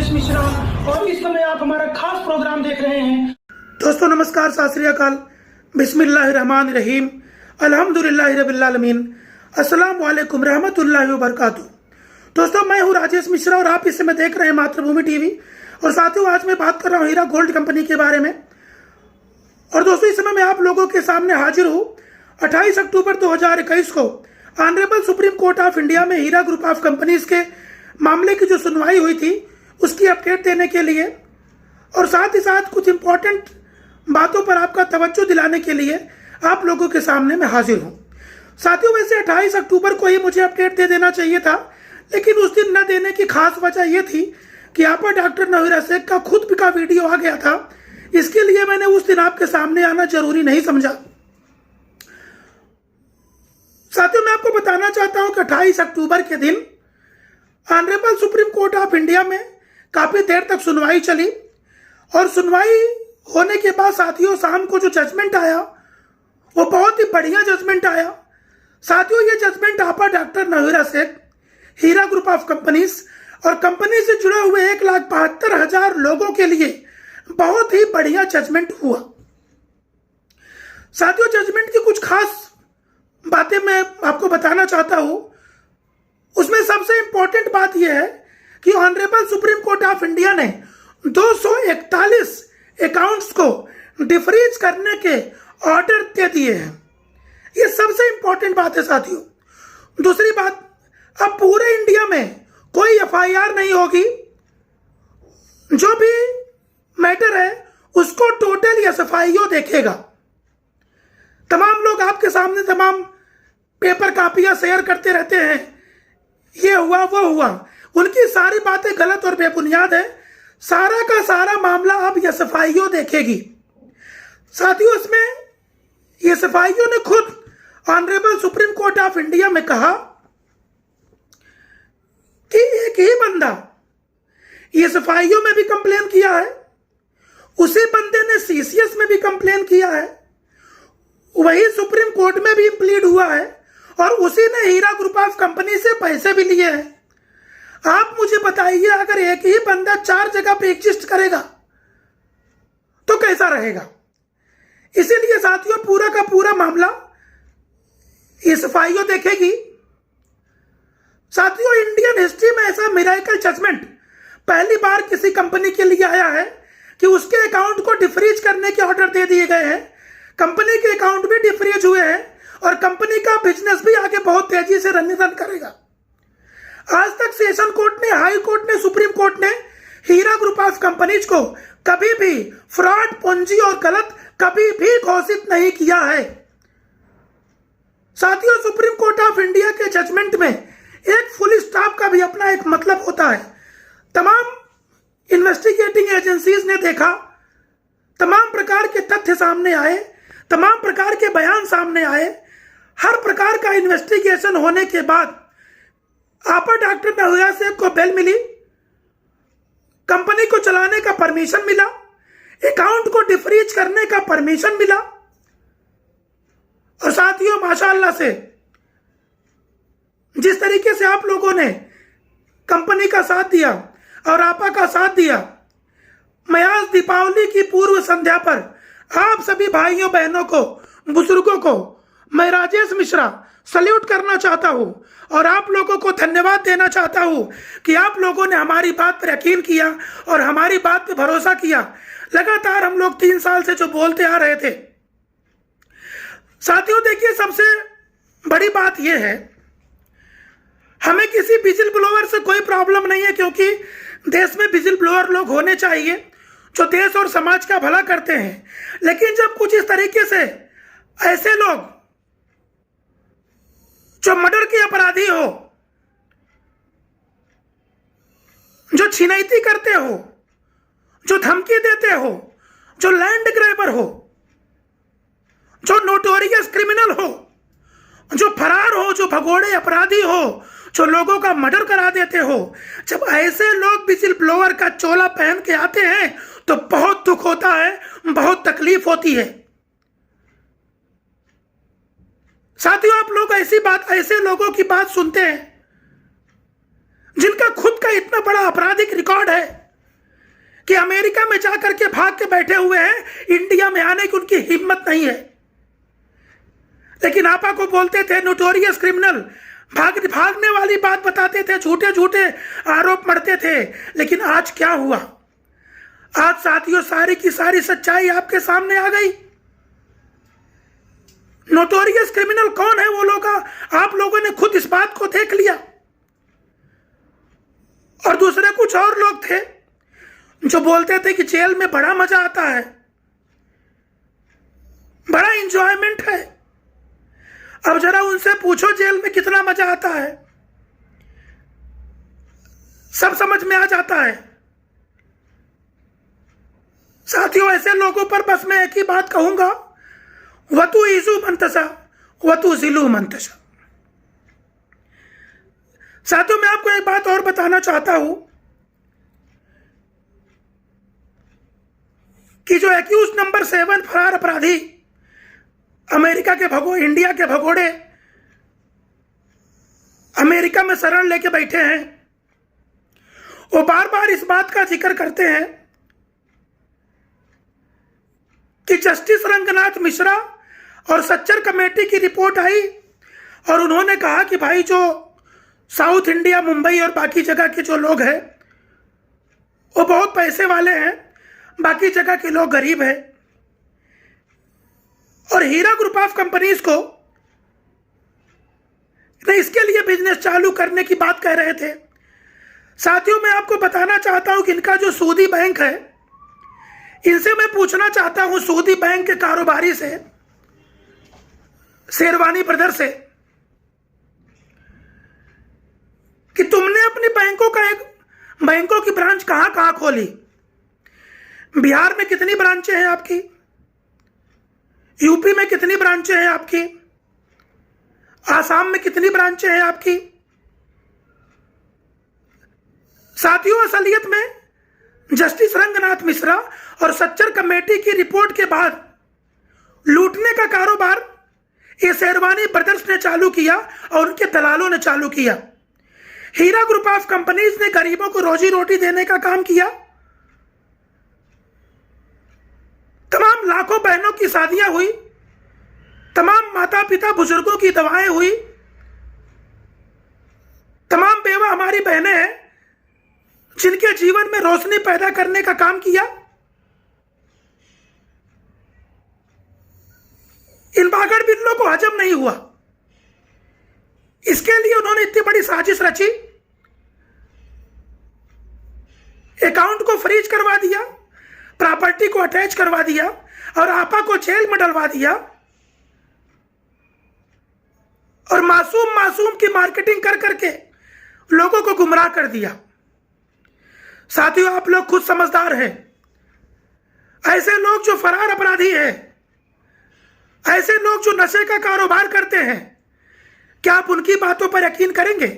राजेश मिश्रा और इस समय आप हमारा खास प्रोग्राम देख रहे हैं। दोस्तों नमस्कार, सत श्री अकाल, बिस्मिल्लाहिर्रहमानिर्रहीम, अल्हम्दुलिल्लाहि रब्बिल आलमीन, अस्सलाम वालेकुम रहमतुल्लाहि व बरकातुहू। दोस्तों मैं हूं राजेश मिश्रा और आप इस समय देख रहे हैं मातृभूमि टीवी। और साथियों आज मैं बात कर रहा हूं हीरा गोल्ड कंपनी के बारे में। और दोस्तों इस समय मैं आप लोगों के सामने हाजिर हूं 28 अक्टूबर 2021 को honourable supreme court of India में हीरा ग्रुप ऑफ कंपनीज के मामले की जो सुनवाई हुई थी उसकी अपडेट देने के लिए, और साथ ही साथ कुछ इंपॉर्टेंट बातों पर आपका तवज्जो दिलाने के लिए आप लोगों के सामने मैं हाजिर हूं। साथियों वैसे 28 अक्टूबर को ही मुझे अपडेट दे देना चाहिए था, लेकिन उस दिन न देने की खास वजह यह थी कि आपा डॉक्टर नवीरा शेख का खुद का वीडियो आ गया था। इसके लिए मैंने उस दिन आपके सामने आना जरूरी नहीं समझा। साथियों मैं आपको बताना चाहता हूं कि 28 अक्टूबर के दिन honourable supreme court of India में काफी देर तक सुनवाई चली, और सुनवाई होने के बाद साथियों शाम को जो जजमेंट आया वो बहुत ही बढ़िया जजमेंट आया। साथियों ये जजमेंट आपा doctor Nowhera Shaikh, Heera group of companies और कंपनी से जुड़े हुए 1,72,000 लोगों के लिए बहुत ही बढ़िया जजमेंट हुआ। साथियों जजमेंट की कुछ खास बातें मैं आपको बताना चाहता हूं। उसमें सबसे इंपॉर्टेंट बात यह है कि honourable supreme court of India ने 241 अकाउंट्स को डिफ्रीज करने के ऑर्डर दे दिए हैं। ये सबसे इंपॉर्टेंट बात है साथियों। दूसरी बात, अब पूरे इंडिया में कोई एफआईआर नहीं होगी। जो भी मैटर है उसको टोटल एसएफआईओ देखेगा। तमाम लोग आपके सामने तमाम पेपर कापियां शेयर करते रहते हैं, ये हुआ वो हुआ, उनकी सारी बातें गलत और बेबुनियाद है। सारा का सारा मामला अब एसएफआईओ देखेगी। साथियों इसमें एसएफआईओ ने खुद honourable supreme court of India में कहा कि एक ही बंदा एसएफआईओ में भी कंप्लेन किया है, उसी बंदे ने सीसीएस में भी कंप्लेन किया है, वही सुप्रीम कोर्ट में भी प्लीड हुआ है, और उसी ने हीरा ग्रुप ऑफ कंपनी से पैसे भी लिए हैं। आप मुझे बताइए अगर एक ही बंदा 4 जगह पे एग्जिस्ट करेगा तो कैसा रहेगा। इसीलिए साथियों पूरा का पूरा मामला एसएफआईओ देखेगी। साथियों इंडियन हिस्ट्री में ऐसा मिरेकल जजमेंट पहली बार किसी कंपनी के लिए आया है कि उसके अकाउंट को डिफ्रीज करने के ऑर्डर दे दिए गए हैं। कंपनी के अकाउंट भी डिफ्रीज हुए हैं और कंपनी का बिजनेस भी आगे बहुत तेजी से रन करेगा। आज तक सेशन कोर्ट ने, हाई कोर्ट ने, सुप्रीम कोर्ट ने हीरा ग्रुप ऑफ कंपनीज को कभी भी फ्रॉड, पूंजी और गलत कभी भी घोषित नहीं किया है। साथियों सुप्रीम कोर्ट ऑफ इंडिया के जजमेंट में एक फुल स्टॉप का भी अपना एक मतलब होता है। तमाम इन्वेस्टिगेटिंग एजेंसीज ने देखा, तमाम प्रकार के तथ्य सामने आए, तमाम प्रकार के बयान सामने आए। हर प्रकार का इन्वेस्टिगेशन होने के बाद आपा डॉक्टर नवीरा शेख को बेल मिली, कंपनी को चलाने का परमिशन मिला, अकाउंट को डिफ्रीज करने का परमिशन मिला। और साथियों माशाअल्लाह से जिस तरीके से आप लोगों ने कंपनी का साथ दिया और आपा का साथ दिया, मैं आज दीपावली की पूर्व संध्या पर आप सभी भाइयों बहनों को, बुजुर्गों को मैं राजेश मिश्रा सल्यूट करना चाहता हूं और आप लोगों को धन्यवाद देना चाहता हूं कि आप लोगों ने हमारी बात पर यकीन किया और हमारी बात पर भरोसा किया। लगातार हम लोग 3 साल से जो बोलते आ रहे थे। साथियों देखिए सबसे बड़ी बात यह है, हमें किसी विजिल ब्लोअर से कोई प्रॉब्लम नहीं है, क्योंकि देश में विजिल ब्लोअर लोग होने चाहिए जो देश और समाज का भला करते हैं। लेकिन जब कुछ इस तरीके से ऐसे लोग जो मर्डर के अपराधी हो, जो छिनैती करते हो, जो धमकी देते हो, जो लैंड ग्रैबर हो, जो नोटोरियस क्रिमिनल हो, जो फरार हो, जो भगोड़े अपराधी हो, जो लोगों का मर्डर करा देते हो, जब ऐसे लोग विजिल ब्लोअर का चोला पहन के आते हैं तो बहुत दुख होता है, बहुत तकलीफ होती है। साथियों आप लोग ऐसे लोगों की बात सुनते हैं जिनका खुद का इतना बड़ा आपराधिक रिकॉर्ड है, कि अमेरिका में जाकर के भाग के बैठे हुए हैं, इंडिया में आने की उनकी हिम्मत नहीं है। लेकिन आपा को बोलते थे नोटोरियस क्रिमिनल, भागने वाली बात बताते थे, झूठे झूठे आरोप मढ़ते थे। लेकिन आज क्या हुआ? आज साथियों सारी की सारी सच्चाई आपके सामने आ गई। नोटोरियस क्रिमिनल कौन है वो लोग, आप लोगों ने खुद इस बात को देख लिया। और दूसरे कुछ और लोग थे जो बोलते थे कि जेल में बड़ा मजा आता है, बड़ा इंजॉयमेंट है। अब जरा उनसे पूछो जेल में कितना मजा आता है, सब समझ में आ जाता है। साथियों ऐसे लोगों पर बस मैं एक ही बात कहूंगा, वतु ईजु मंतसा वतु जिलु मंतसा। साथियों मैं आपको एक बात और बताना चाहता हूं कि जो एक्यूज नंबर 7 फरार अपराधी अमेरिका के इंडिया के भगोड़े अमेरिका में शरण लेके बैठे हैं, वो बार बार इस बात का जिक्र करते हैं कि जस्टिस रंगनाथ मिश्रा और सच्चर कमेटी की रिपोर्ट आई और उन्होंने कहा कि भाई जो साउथ इंडिया, मुंबई और बाकी जगह के जो लोग हैं वो बहुत पैसे वाले हैं, बाकी जगह के लोग गरीब हैं। और हीरा ग्रुप ऑफ कंपनीज को इसके लिए बिजनेस चालू करने की बात कह रहे थे। साथियों मैं आपको बताना चाहता हूं कि इनका जो सूदी बैंक है, इनसे मैं पूछना चाहता हूं, सूदी बैंक के कारोबारी से, शेरवानी ब्रदर से, कि तुमने अपनी बैंकों की ब्रांच कहां कहां खोली? बिहार में कितनी ब्रांचें हैं आपकी? यूपी में कितनी ब्रांचें हैं आपकी? आसाम में कितनी ब्रांचें हैं आपकी? साथियों असलियत में जस्टिस रंगनाथ मिश्रा और सच्चर कमेटी की रिपोर्ट के बाद लूटने का कारोबार ये शेरवानी ब्रदर्स ने चालू किया और उनके दलालों ने चालू किया। हीरा ग्रुप ऑफ कंपनीज ने गरीबों को रोजी रोटी देने का काम किया। तमाम लाखों बहनों की शादियां हुई, तमाम माता पिता बुजुर्गों की दवाएं हुई, तमाम बेवा हमारी बहनें हैं जिनके जीवन में रोशनी पैदा करने का काम किया। इन बागड़ बिल्लों को हजम नहीं हुआ, इसके लिए उन्होंने इतनी बड़ी साजिश रची, अकाउंट को फ्रीज करवा दिया, प्रॉपर्टी को अटैच करवा दिया और आपा को जेल में डलवा दिया और मासूम की मार्केटिंग कर करके लोगों को गुमराह कर दिया। साथियों आप लोग खुद समझदार हैं। ऐसे लोग जो फरार अपराधी हैं, ऐसे लोग जो नशे का कारोबार करते हैं, क्या आप उनकी बातों पर यकीन करेंगे?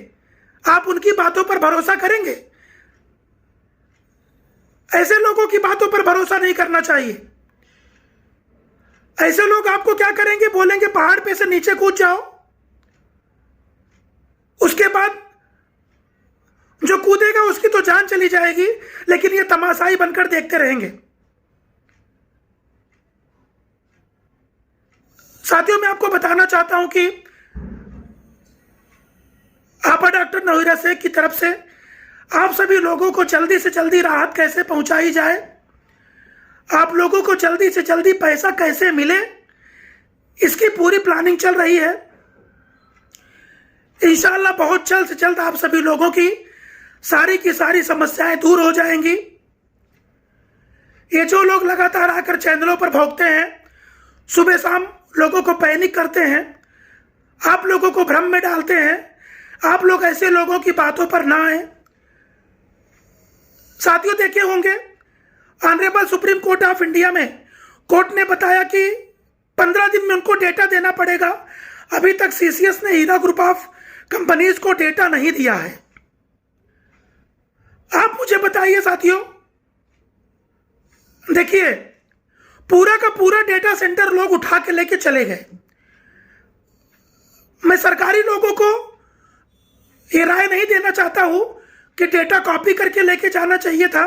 आप उनकी बातों पर भरोसा करेंगे? ऐसे लोगों की बातों पर भरोसा नहीं करना चाहिए। ऐसे लोग आपको क्या करेंगे? बोलेंगे पहाड़ पे से नीचे कूद जाओ, उसके बाद जो कूदेगा उसकी तो जान चली जाएगी, लेकिन ये तमाशाई बनकर देखते रहेंगे। साथियों मैं आपको बताना चाहता हूं कि आपा डॉक्टर नवीरा शेख की तरफ से आप सभी लोगों को जल्दी से जल्दी राहत कैसे पहुंचाई जाए, आप लोगों को जल्दी से जल्दी पैसा कैसे मिले, इसकी पूरी प्लानिंग चल रही है। इंशाअल्लाह बहुत जल्द से जल्द आप सभी लोगों की सारी समस्याएं दूर हो जाएंगी। ये जो लोग लगातार आकर चैनलों पर भौंकते हैं, सुबह शाम लोगों को पैनिक करते हैं, आप लोगों को भ्रम में डालते हैं, आप लोग ऐसे लोगों की बातों पर ना आए। साथियों देखे होंगे honourable supreme court of India में कोर्ट ने बताया कि 15 दिन में उनको डेटा देना पड़ेगा। अभी तक सीसीएस ने हीरा ग्रुप ऑफ कंपनीज को डेटा नहीं दिया है। आप मुझे बताइए साथियों, देखिए पूरा का पूरा डेटा सेंटर लोग उठा के लेके चले गए। मैं सरकारी लोगों को ये राय नहीं देना चाहता हूं कि डेटा कॉपी करके लेके जाना चाहिए था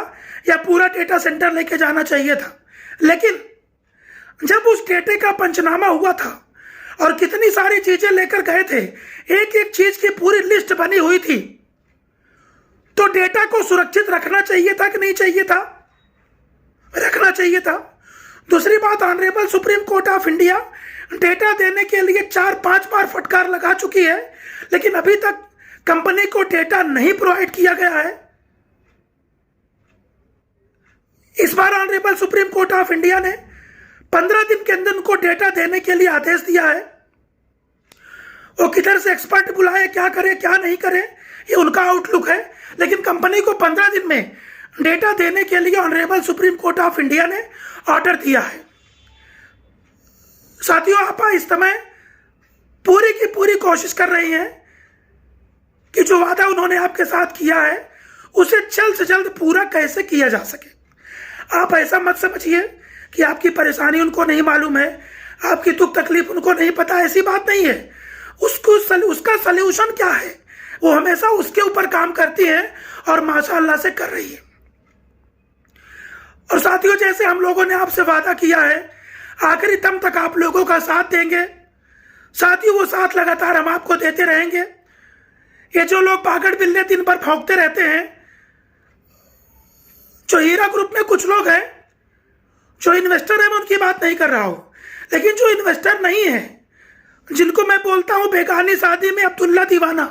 या पूरा डेटा सेंटर लेके जाना चाहिए था। लेकिन जब उस डेटे का पंचनामा हुआ था और कितनी सारी चीजें लेकर गए थे, एक एक चीज की पूरी लिस्ट बनी हुई थी, तो डेटा को सुरक्षित रखना चाहिए था कि नहीं चाहिए था? रखना चाहिए था। दूसरी बात, honourable supreme court of India data देने के लिए 4-5 बार फटकार लगा चुकी है, लेकिन अभी तक कंपनी को डेटा नहीं प्रोवाइड किया गया है। इस बार honourable supreme court of India ने 15 दिन के अंदर उनको डेटा देने के लिए आदेश दिया है। वो किधर से एक्सपर्ट बुलाए, क्या करे क्या नहीं करे, ये उनका आउटलुक है, लेकिन कंपनी को 15 दिन में डेटा देने के लिए honourable supreme court of India ने ऑर्डर दिया है। साथियों, आप इस समय पूरी की पूरी कोशिश कर रही हैं कि जो वादा उन्होंने आपके साथ किया है उसे जल्द से जल्द पूरा कैसे किया जा सके। आप ऐसा मत समझिए कि आपकी परेशानी उनको नहीं मालूम है, आपकी दुख तकलीफ उनको नहीं पता, ऐसी बात नहीं है। उसका सल्यूशन क्या है, वो हमेशा उसके ऊपर काम करती है और माशाअल्लाह से कर रही है। और साथियों, जैसे हम लोगों ने आपसे वादा किया है, आखिरी दम तक आप लोगों का साथ देंगे। साथियों, वो साथ लगातार हम आपको देते रहेंगे। ये जो लोग पागड़ बिल्ले दिन भर भौंकते रहते हैं, जो हीरा ग्रुप में कुछ लोग हैं जो इन्वेस्टर है, मैं उनकी बात नहीं कर रहा हूं, लेकिन जो इन्वेस्टर नहीं है, जिनको मैं बोलता हूं बेगानी शादी में अब्दुल्ला दीवाना,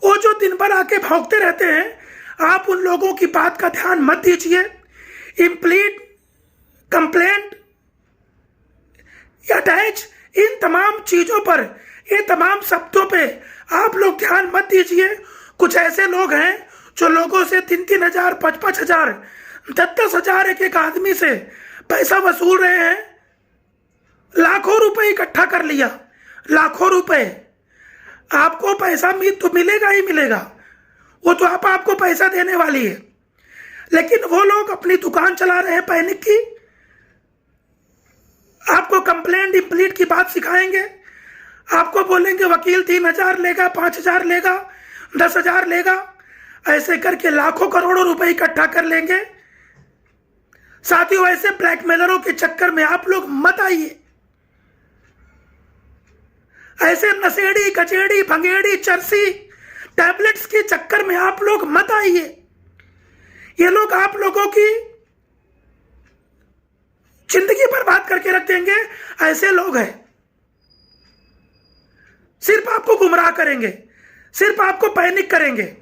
वो जो दिन भर आके भौंकते रहते हैं, आप उन लोगों की बात का ध्यान मत दीजिए। इम्प्लीट, कंप्लेंट, अटैच, इन तमाम चीजों पर, ये तमाम शब्दों पे आप लोग ध्यान मत दीजिए। कुछ ऐसे लोग हैं जो लोगों से 3-3 हजार, 5-5 हजार, 10-10 हजार एक एक आदमी से पैसा वसूल रहे हैं। लाखों रुपए इकट्ठा कर लिया, लाखों रुपए। आपको पैसा तो मिलेगा ही मिलेगा, वो तो आपको पैसा देने वाली है, लेकिन वो लोग अपनी दुकान चला रहे हैं पैनिक की। आपको कंप्लेंट इम्प्लीट की बात सिखाएंगे, आपको बोलेंगे वकील 3,000 लेगा, 5,000 लेगा, 10,000 लेगा, ऐसे करके लाखों करोड़ों रुपए इकट्ठा कर लेंगे। साथियों, ऐसे ब्लैकमेलरों के चक्कर में आप लोग मत आइए। ऐसे नशेड़ी, कचेड़ी, भंगेड़ी, चरसी, टैबलेट्स के चक्कर में आप लोग मत आइए। ये लोग आप लोगों की जिंदगी बर्बाद करके रख देंगे। ऐसे लोग हैं, सिर्फ आपको गुमराह करेंगे, सिर्फ आपको पैनिक करेंगे।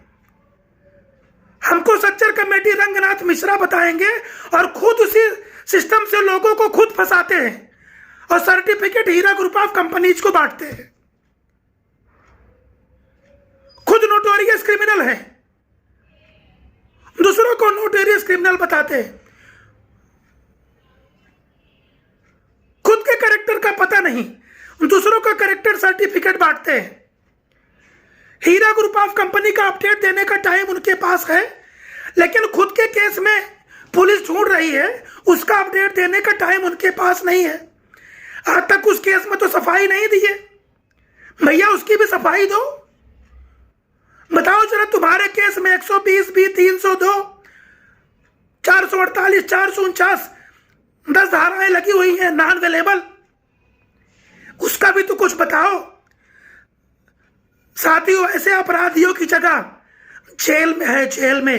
हमको सच्चर कमेटी रंगनाथ मिश्रा बताएंगे और खुद उसी सिस्टम से लोगों को खुद फंसाते हैं और certificate Heera group of companies को बांटते हैं। खुद नोटोरियस क्रिमिनल है, दूसरों को नोटोरियस क्रिमिनल बताते हैं। खुद के कैरेक्टर का पता नहीं, दूसरों का कैरेक्टर सर्टिफिकेट बांटते हैं। हीरा ग्रुप ऑफ कंपनी का अपडेट देने का टाइम उनके पास है, लेकिन खुद के केस में पुलिस ढूंढ रही है, उसका अपडेट देने का टाइम उनके पास नहीं है। आज तक उस केस में तो सफाई नहीं दी है, भैया उसकी भी सफाई दो। बताओ जरा, तुम्हारे केस में 120 भी, 302, 448, 449 10 धाराएं लगी हुई हैं नॉन अवेलेबल, उसका भी तो कुछ बताओ। साथियों, ऐसे अपराधियों की जगह जेल में है, जेल में।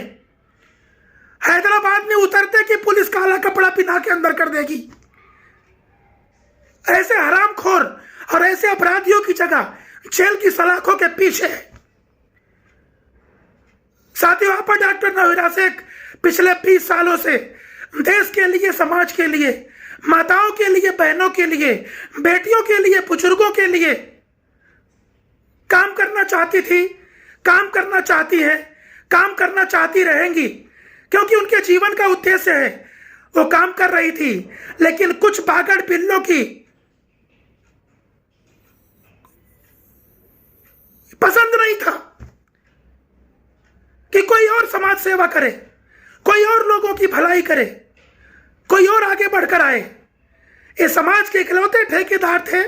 हैदराबाद में उतरते कि पुलिस काला कपड़ा पिना के अंदर कर देगी। ऐसे हरामखोर और ऐसे अपराधियों की जगह जेल की सलाखों के पीछे है। साथियों, आप डॉक्टर नवीरा शेख पिछले 20 सालों से देश के लिए, समाज के लिए, माताओं के लिए, बहनों के लिए, बेटियों के लिए, बुजुर्गों के लिए काम करना चाहती थी, काम करना चाहती है, काम करना चाहती रहेंगी, क्योंकि उनके जीवन का उद्देश्य है। वो काम कर रही थी, लेकिन कुछ पागड़ बिल्लों की पसंद नहीं था कि कोई और समाज सेवा करे, कोई और लोगों की भलाई करे, कोई और आगे बढ़कर आए। ये समाज के इकलौते ठेकेदार थे।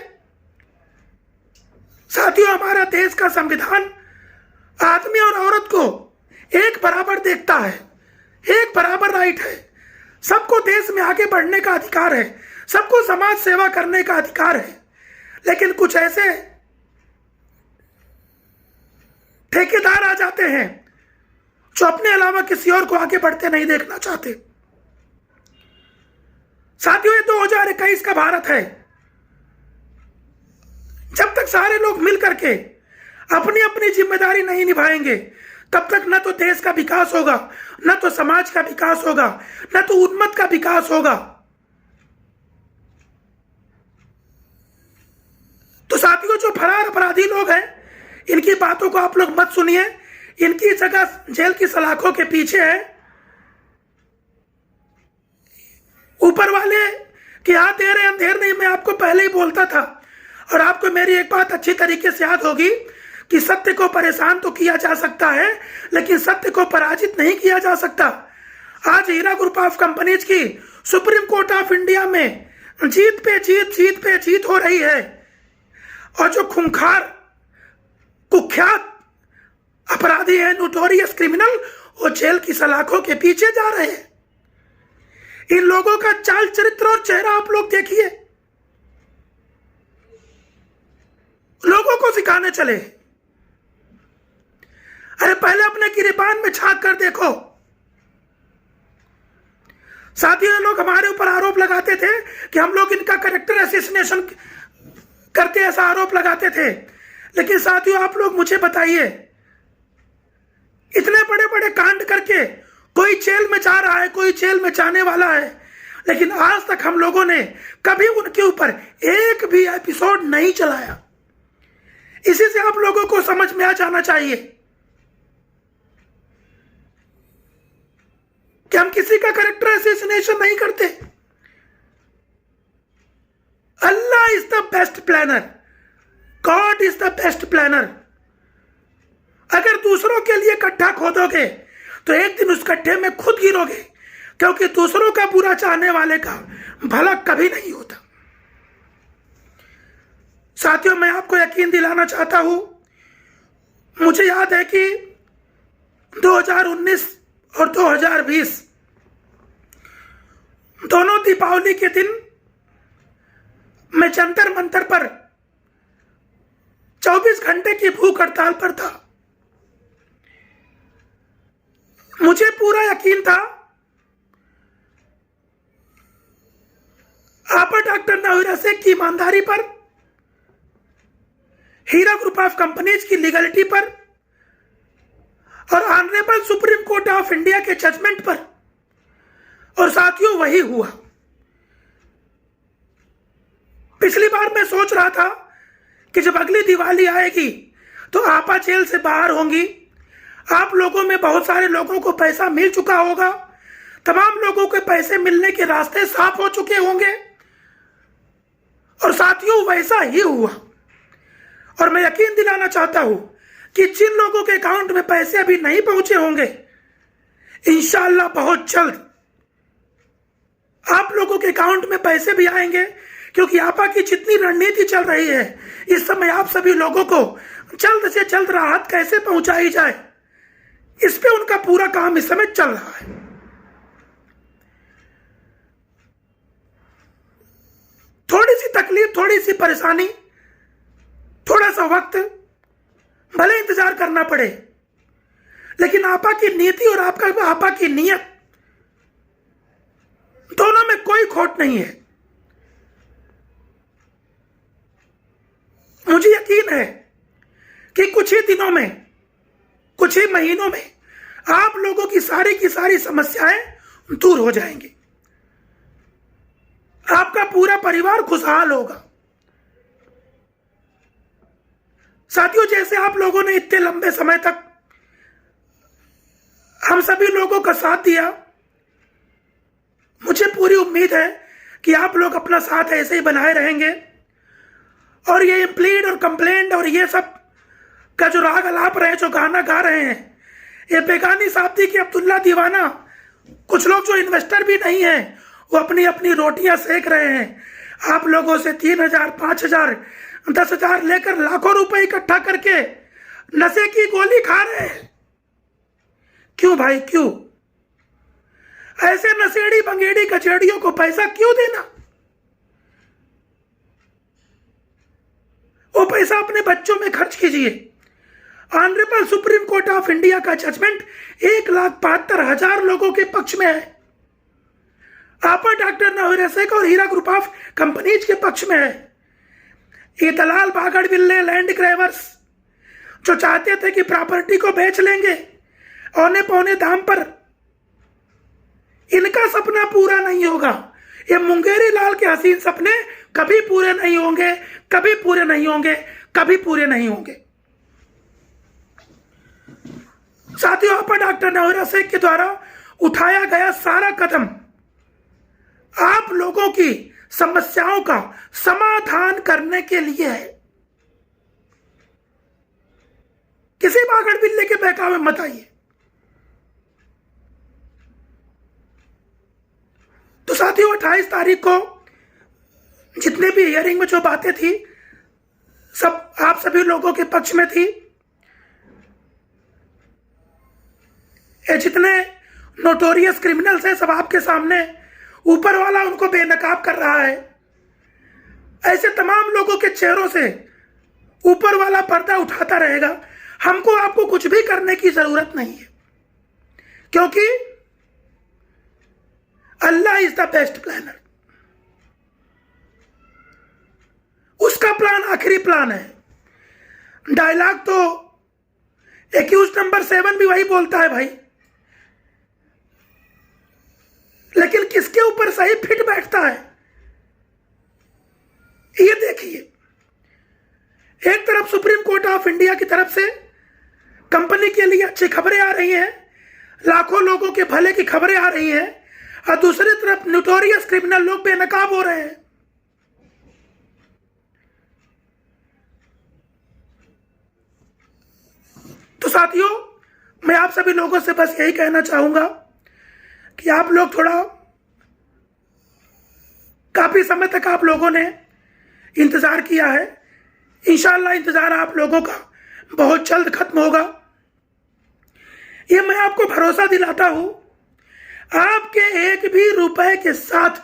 साथियों, हमारा देश का संविधान आदमी और औरत को एक बराबर देखता है, एक बराबर राइट है, सबको देश में आगे बढ़ने का अधिकार है, सबको समाज सेवा करने का अधिकार है। लेकिन कुछ ऐसे ठेकेदार आ जाते हैं जो अपने अलावा किसी और को आगे बढ़ते नहीं देखना चाहते। साथियों, ये 2021 का भारत है। जब तक सारे लोग मिल करके अपनी अपनी जिम्मेदारी नहीं निभाएंगे, तब तक न तो देश का विकास होगा, न तो समाज का विकास होगा, न तो उन्नत का विकास होगा। तो साथियों, जो फरार अपराधी लोग हैं, इनकी बातों को आप लोग मत सुनिए। इनकी जगह जेल की सलाखों के पीछे है। ऊपर वाले कि अंधेर है अंधेर नहीं, मैं आपको पहले ही बोलता था। और आपको मेरी एक बात अच्छी तरीके से याद होगी कि सत्य को परेशान तो किया जा सकता है, लेकिन सत्य को पराजित नहीं किया जा सकता। आज हीरा ग्रुप ऑफ कंपनीज की सुप्रीम कोर्ट ऑफ इंडिया में जीत पे जीत, जीत पे जीत हो रही है। और जो खूंखार कुख्यात अपराधी है, नोटोरियस क्रिमिनल, वो जेल की सलाखों के पीछे जा रहे हैं। इन लोगों का चाल चरित्र और चेहरा आप लोग देखिए। लोगों को सिखाने चले। अरे पहले अपने गिरेबान में झांक कर देखो। साथियों, ये लोग हमारे ऊपर आरोप लगाते थे कि हम लोग इनका कैरेक्टर असैसिनेशन करते, ऐसा आरोप लगाते थे। लेकिन साथियों, आप लोग मुझे बताइए, इतने बड़े बड़े कांड करके कोई जेल में जा रहा है, कोई जेल में जाने वाला है, लेकिन आज तक हम लोगों ने कभी उनके ऊपर एक भी एपिसोड नहीं चलाया। इसी से आप लोगों को समझ में आ जाना चाहिए कि हम किसी का कैरेक्टर असैसिनेशन नहीं करते। Allah is the best planner, God is the best planner. अगर दूसरों के लिए गड्ढा खोदोगे तो एक दिन उस गड्ढे में खुद गिरोगे, क्योंकि दूसरों का बुरा चाहने वाले का भला कभी नहीं होता। साथियों, मैं आपको यकीन दिलाना चाहता हूं, मुझे याद है कि 2019 और 2020 दोनों दीपावली के दिन मैं जंतर मंतर पर 24 घंटे की भूख हड़ताल पर था। मुझे पूरा यकीन था आपा डॉक्टर नवीरा शेख की ईमानदारी पर, हीरा ग्रुप ऑफ कंपनीज की लीगलिटी पर और honourable supreme court of India के जजमेंट पर। और साथियों, वही हुआ। पिछली बार मैं सोच रहा था कि जब अगली दिवाली आएगी तो आपा जेल से बाहर होंगी, आप लोगों में बहुत सारे लोगों को पैसा मिल चुका होगा, तमाम लोगों के पैसे मिलने के रास्ते साफ हो चुके होंगे। और साथियों, वैसा ही हुआ। और मैं यकीन दिलाना चाहता हूं कि जिन लोगों के अकाउंट में पैसे अभी नहीं पहुंचे होंगे, इंशाअल्लाह बहुत जल्द आप लोगों के अकाउंट में पैसे भी आएंगे, क्योंकि आपा की जितनी रणनीति चल रही है इस समय, आप सभी लोगों को जल्द से जल्द राहत कैसे पहुंचाई जाए, इस पे उनका पूरा काम इस समय चल रहा है। थोड़ी सी तकलीफ, थोड़ी सी परेशानी, थोड़ा सा वक्त, भले इंतजार करना पड़े, लेकिन आपा की नीति और आपा की नीयत, दोनों में कोई खोट नहीं है। मुझे यकीन है कि कुछ ही दिनों में, कुछ ही महीनों में आप लोगों की सारी समस्याएं दूर हो जाएंगी। आपका पूरा परिवार खुशहाल होगा। साथियों, जैसे आप लोगों ने इतने लंबे समय तक हम सभी लोगों का साथ दिया, मुझे पूरी उम्मीद है कि आप लोग अपना साथ ऐसे ही बनाए रहेंगे। और ये प्लीड और कंप्लेंट और ये सब का जो राग अलाप रहे, जो गाना गा रहे हैं, ये बेगानी साथी की अब्दुल्ला दीवाना, कुछ लोग जो इन्वेस्टर भी नहीं हैं, वो अपनी अपनी रोटियां सेक रहे हैं। आप लोगों से 3,000, 5,000, 10,000 लेकर लाखों रुपए इकट्ठा करके नशे की गोली खा रहे हैं। क्यों भाई, क्यों? ऐसे नशेड़ी बंगेड़ी कचेड़ियों को पैसा क्यों देना? वो पैसा अपने बच्चों में खर्च कीजिए। Honourable supreme court of India का जजमेंट 1,72,000 लोगों के पक्ष में है। आपा डॉक्टर नवरेशक और हीरा ग्रुप ऑफ कंपनीज के पक्ष में है। ये दलाल बागड़ बिल्ले लैंड ग्रैबर्स जो चाहते थे कि प्रॉपर्टी को बेच लेंगे औने पौने दाम पर, इनका सपना पूरा नहीं होगा। ये मुंगेरी लाल के हसीन सपने कभी पूरे नहीं होंगे, कभी पूरे नहीं होंगे, कभी पूरे नहीं होंगे। साथियों, आपा डॉक्टर नवरेशक के द्वारा उठाया गया सारा कदम आप लोगों की समस्याओं का समाधान करने के लिए है। किसी बागड़ बिल्ले के बहकावे में मत आइए। तो साथियों, 28 तारीख को जितने भी हियरिंग में जो बातें थी सब आप सभी लोगों के पक्ष में थी। ये जितने नोटोरियस क्रिमिनल्स हैं सब आपके सामने, ऊपर वाला उनको बेनकाब कर रहा है। ऐसे तमाम लोगों के चेहरों से ऊपर वाला पर्दा उठाता रहेगा। हमको आपको कुछ भी करने की जरूरत नहीं है, क्योंकि अल्लाह इज द बेस्ट प्लानर। उसका प्लान आखिरी प्लान है। डायलॉग तो एक्यूज नंबर 7 भी वही बोलता है भाई, लेकिन किसके ऊपर सही फिट बैठता है ये देखिए। एक तरफ सुप्रीम कोर्ट ऑफ इंडिया की तरफ से कंपनी के लिए अच्छी खबरें आ रही हैं, लाखों लोगों के भले की खबरें आ रही हैं, और दूसरी तरफ नोटोरियस क्रिमिनल लोग बेनकाब हो रहे हैं। तो साथियों, मैं आप सभी लोगों से बस यही कहना चाहूंगा कि आप लोग थोड़ा, काफी समय तक आप लोगों ने इंतजार किया है। इंशाअल्लाह इंतजार आप लोगों का बहुत जल्द खत्म होगा, ये मैं आपको भरोसा दिलाता हूं। आपके एक भी रुपए के साथ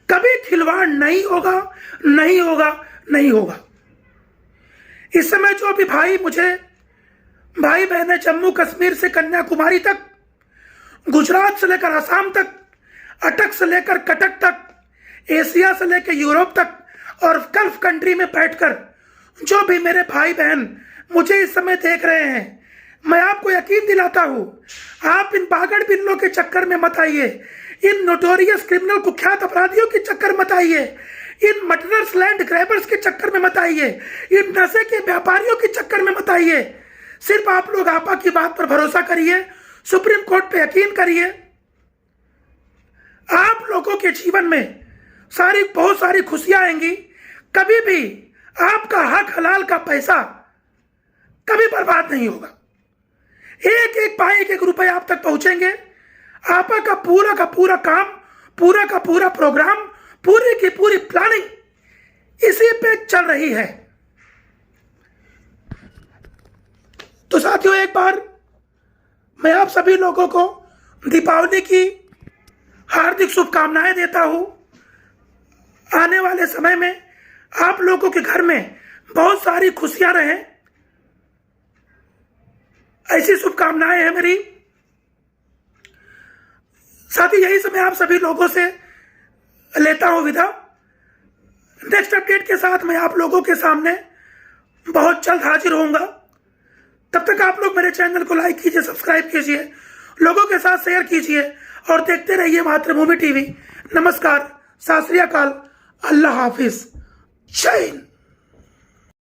कभी खिलवाड़ नहीं होगा, नहीं होगा, नहीं होगा। इस समय जो भी भाई बहनें जम्मू कश्मीर से कन्याकुमारी तक, गुजरात से लेकर आसाम तक, अटक से लेकर कटक तक, एशिया से लेकर यूरोप तक और गल्फ कंट्री में बैठकर जो भी मेरे भाई बहन मुझे इस समय देख रहे हैं, मैं आपको यकीन दिलाता हूं, आप इन बागड़ बिल्लों के चक्कर में मत आइए, इन नोटोरियस क्रिमिनल कुख्यात अपराधियों के चक्कर मत आइए, इन मर्डरर्स लैंड ग्रैबर्स के चक्कर में मत आइए, इन नशे के व्यापारियों के चक्कर में मत आइए। सिर्फ आप लोग आपा की बात पर भरोसा करिए, सुप्रीम कोर्ट पे यकीन करिए। आप लोगों के जीवन में बहुत सारी खुशियां आएंगी। कभी भी आपका हक हलाल का पैसा कभी बर्बाद नहीं होगा। एक एक पाई, एक एक रुपए आप तक पहुंचेंगे। आपा का पूरा काम, पूरा का पूरा प्रोग्राम, पूरी की पूरी प्लानिंग इसी पे चल रही है। तो साथियों, एक बार मैं आप सभी लोगों को दीपावली की हार्दिक शुभकामनाएं देता हूं। आने वाले समय में आप लोगों के घर में बहुत सारी खुशियां रहें, ऐसी शुभकामनाएं हैं मेरी। साथ ही यही समय आप सभी लोगों से लेता हूं विदा। नेक्स्ट अपडेट के साथ मैं आप लोगों के सामने बहुत जल्द हाजिर होऊंगा। तब तक आप लोग मेरे चैनल को लाइक कीजिए, सब्सक्राइब कीजिए, लोगों के साथ शेयर कीजिए और देखते रहिए मातृभूमि टीवी। नमस्कार, सत श्री अकाल, अल्लाह हाफिज, जय हिंद।